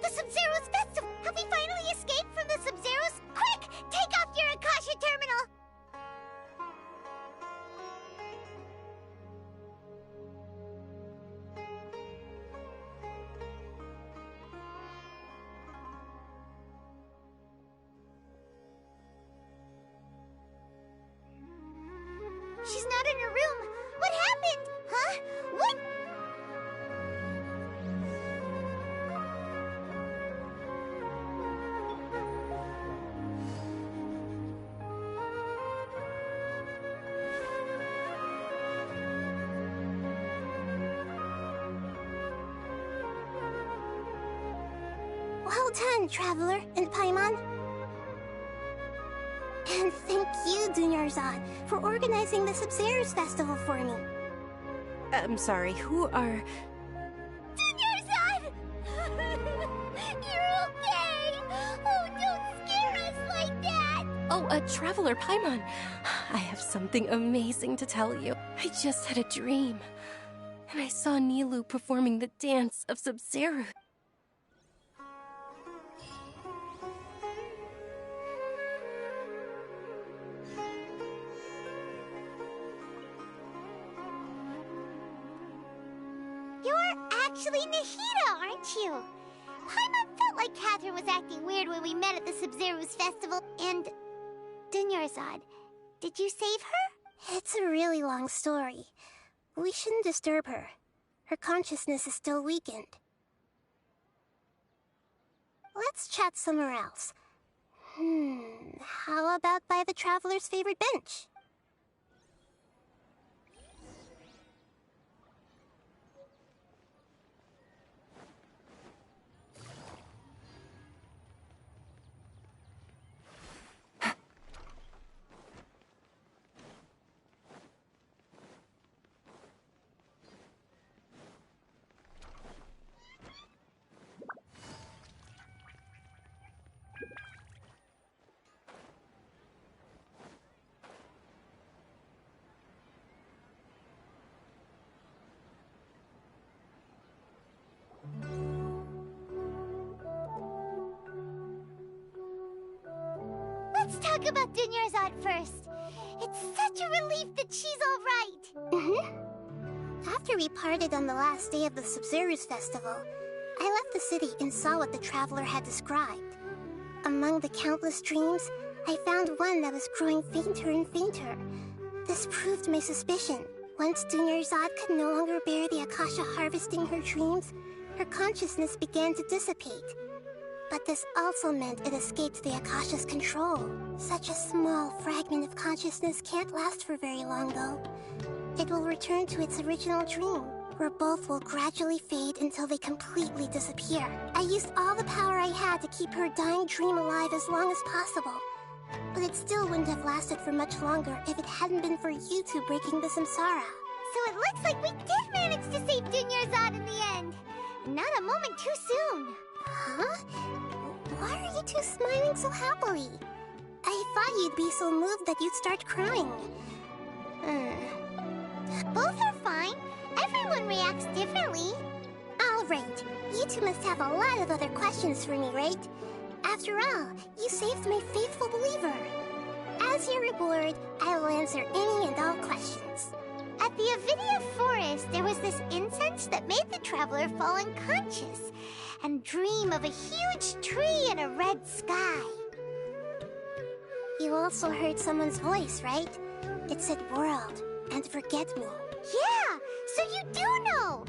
the Sub-Zerus Festival. Have we finally escaped from the Sub-Zerus? Quick! Take off your Akasha terminal! She's not in her room. What happened? Huh? What? Well done, Traveler and Paimon. And thank you, Dunyarzad, for organizing the Sub-Zerus Festival for me. I'm sorry, who are... Dunyarzad! You're okay! Oh, don't scare us like that! Oh, a Traveler Paimon. I have something amazing to tell you. I just had a dream. And I saw Nilou performing the Dance of Sub-Zerus. Actually Nahida, aren't you? Paimon felt like Catherine was acting weird when we met at the Sub-Zerus Festival. And Dunyarzad, did you save her? It's a really long story. We shouldn't disturb her. Her consciousness is still weakened. Let's chat somewhere else. How about by the Traveler's favorite bench? talk about Dunyarzad first. It's such a relief that she's all right. After we parted on the last day of the Sub-Zero's festival, I left the city and saw what the traveler had described. Among the countless dreams, I found one that was growing fainter and fainter. This proved my suspicion. Once Dunyarzad could no longer bear the Akasha harvesting her dreams, her consciousness began to dissipate. But this also meant it escaped the Akasha's control. Such a small fragment of consciousness can't last for very long, though. It will return to its original dream, where both will gradually fade until they completely disappear. I used all the power I had to keep her dying dream alive as long as possible. But it still wouldn't have lasted for much longer if it hadn't been for you two breaking the samsara. So it looks like we did manage to save Dunyarzad in the end. Not a moment too soon. Huh? Why are you two smiling so happily? I thought you'd be so moved that you'd start crying. Both are fine. Everyone reacts differently. All right. You two must have a lot of other questions for me, right? After all, you saved my faithful believer. As your reward, I will answer any and all questions. At the Avidia Forest, there was this incense that made the traveler fall unconscious and dream of a huge tree and a red sky. You also heard someone's voice, right? It said world and forget me. Yeah, so you do know!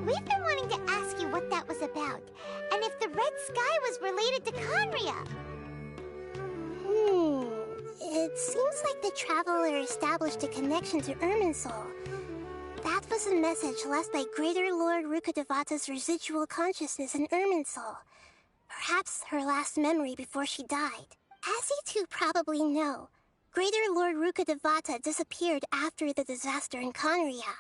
We've been wanting to ask you what that was about, and if the red sky was related to Conria. It seems like the traveler established a connection to Irminsul. That was a message left by Greater Lord Rukkhadevata's residual consciousness in Irminsul. Perhaps her last memory before she died. As you two probably know, Greater Lord Rukkhadevata disappeared after the disaster in Conria.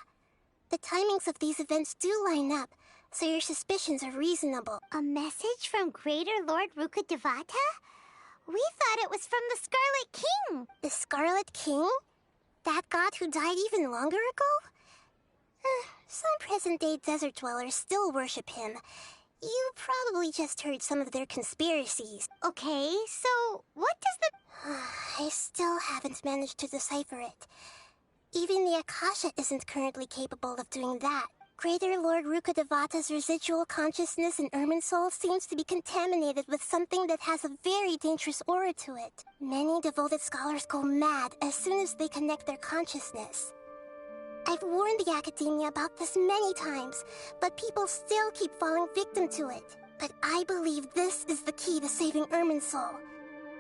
The timings of these events do line up, so your suspicions are reasonable. A message from Greater Lord Rukkhadevata? We thought it was from the Scarlet King. The Scarlet King? That god who died even longer ago? Some present-day desert dwellers still worship him. You probably just heard some of their conspiracies. Okay, so what does the... I still haven't managed to decipher it. Even the Akasha isn't currently capable of doing that. Greater Lord Rukkhadevata's residual consciousness in Irminsul seems to be contaminated with something that has a very dangerous aura to it. Many devoted scholars go mad as soon as they connect their consciousness. I've warned the academia about this many times, but people still keep falling victim to it. But I believe this is the key to saving Irminsul.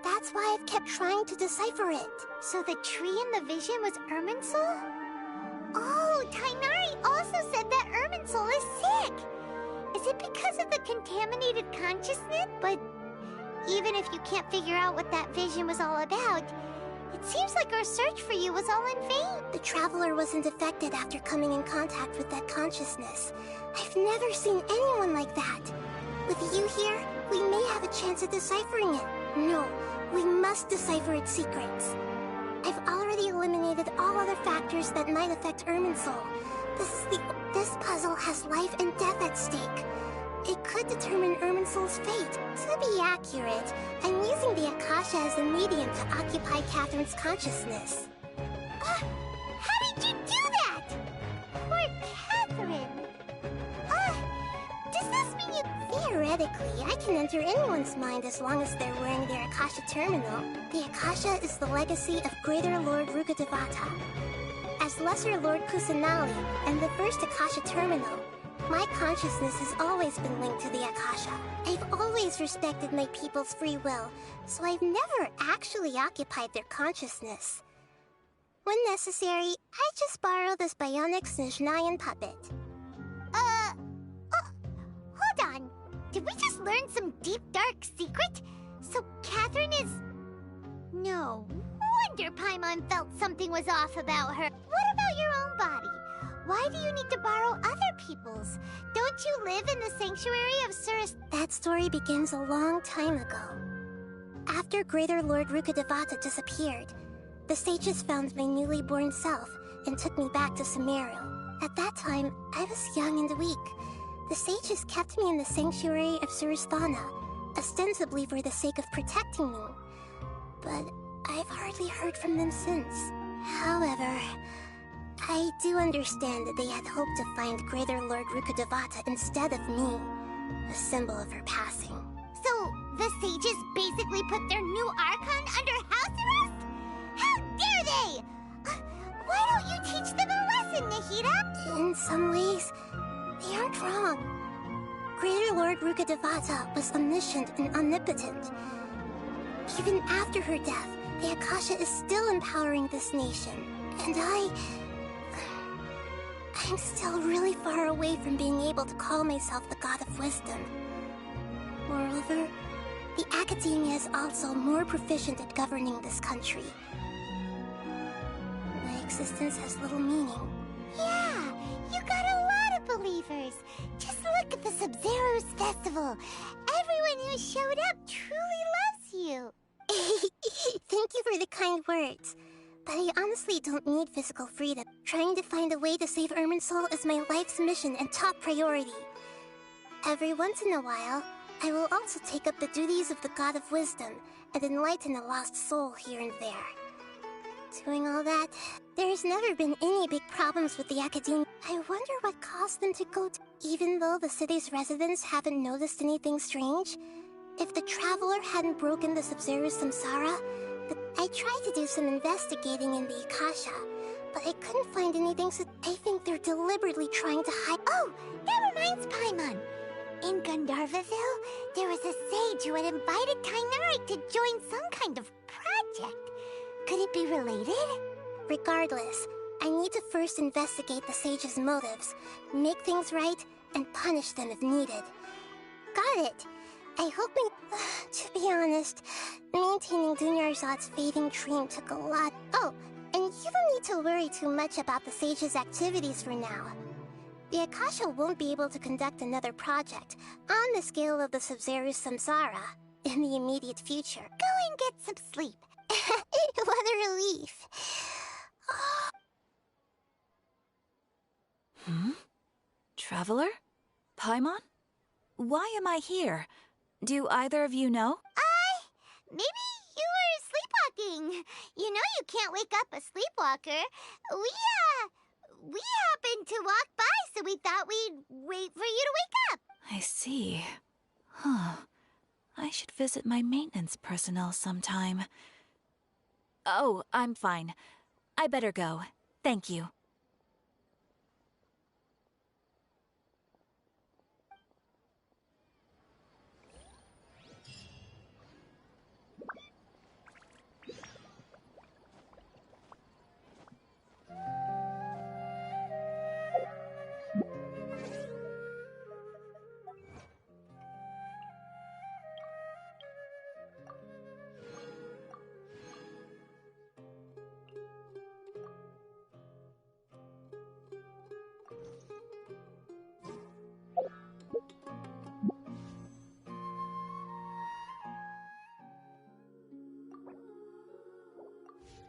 That's why I've kept trying to decipher it. So the tree in the vision was Irminsul? Oh, Tainari also said that Irminsul is sick. Is it because of the contaminated consciousness? But even if you can't figure out what that vision was all about, it seems like our search for you was all in vain. The traveler wasn't affected after coming in contact with that consciousness. I've never seen anyone like that. With you here, we may have a chance at deciphering it. No, we must decipher its secrets. I've already eliminated all other factors that might affect Irminsul. This puzzle has life and death at stake. It could determine Irminsul's fate. To be accurate, I'm using the Akasha as a medium to occupy Catherine's consciousness. How did you do that? Poor Catherine. Does this mean you... Theoretically, I can enter anyone's mind as long as they're wearing their Akasha terminal. The Akasha is the legacy of Greater Lord Rukkhadevata. As Lesser Lord Kusanali and the first Akasha terminal, my consciousness has always been linked to the Akasha. I've always respected my people's free will, so I've never actually occupied their consciousness. When necessary, I just borrow this bionic Snezhnayan puppet. Hold on. Did we just learn some deep, dark secret? So Catherine is... No wonder Paimon felt something was off about her. What about your own body? Why do you need to borrow other people's? Don't you live in the sanctuary of Suris? That story begins a long time ago. After Greater Lord Rukkhadevata disappeared, the sages found my newly born self and took me back to Sumeru. At that time, I was young and weak. The sages kept me in the sanctuary of Suristhana, ostensibly for the sake of protecting me. But I've hardly heard from them since. However, I do understand that they had hoped to find Greater Lord Rukkhadevata instead of me, a symbol of her passing. So, the sages basically put their new Archon under house arrest? How dare they! Why don't you teach them a lesson, Nahida? In some ways, they aren't wrong. Greater Lord Rukkhadevata was omniscient and omnipotent. Even after her death, the Akasha is still empowering this nation. And I'm still really far away from being able to call myself the God of Wisdom. Moreover, the Academia is also more proficient at governing this country. My existence has little meaning. Yeah, you got a lot of believers. Just look at the Sub-Zero's festival. Everyone who showed up truly loves you. Thank you for the kind words. But I honestly don't need physical freedom. Trying to find a way to save Irminsul is my life's mission and top priority. Every once in a while, I will also take up the duties of the God of Wisdom and enlighten a lost soul here and there. Doing all that, there's never been any big problems with the Academia. I wonder what caused them to go to... Even though the city's residents haven't noticed anything strange, if the Traveler hadn't broken the Sub-Zero Samsara, I tried to do some investigating in the Akasha, but I couldn't find anything, so I think they're deliberately trying to hide... Oh, that reminds Paimon. In Gandharvaville, there was a sage who had invited Kainari to join some kind of project. Could it be related? Regardless, I need to first investigate the sage's motives, make things right, and punish them if needed. Got it! I hope to be honest, maintaining Dunyarzad's fading dream took a lot. Oh, and you don't need to worry too much about the sage's activities for now. The Akasha won't be able to conduct another project on the scale of the Sub-Zero Samsara in the immediate future. Go and get some sleep. What a relief. Traveler? Paimon? Why am I here? Do either of you know? Maybe you were sleepwalking. You know you can't wake up a sleepwalker. We happened to walk by, so we thought we'd wait for you to wake up. I see. Huh. I should visit my maintenance personnel sometime. Oh, I'm fine. I better go. Thank you.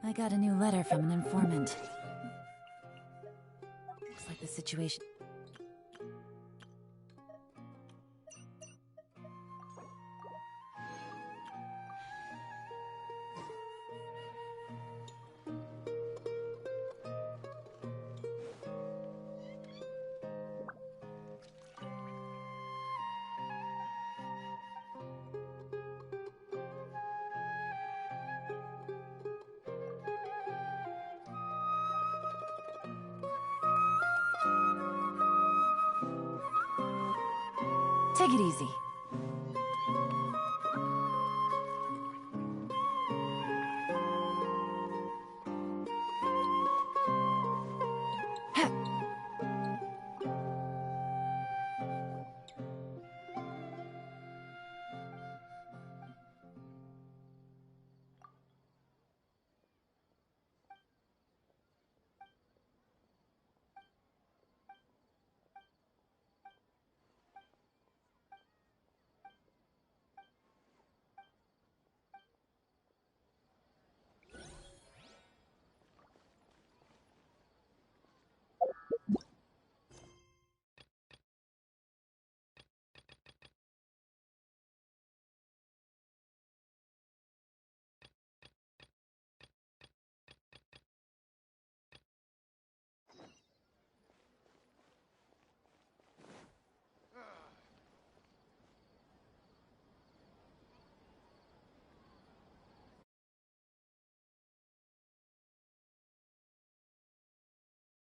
I got a new letter from an informant. Looks like the situation... Take it easy.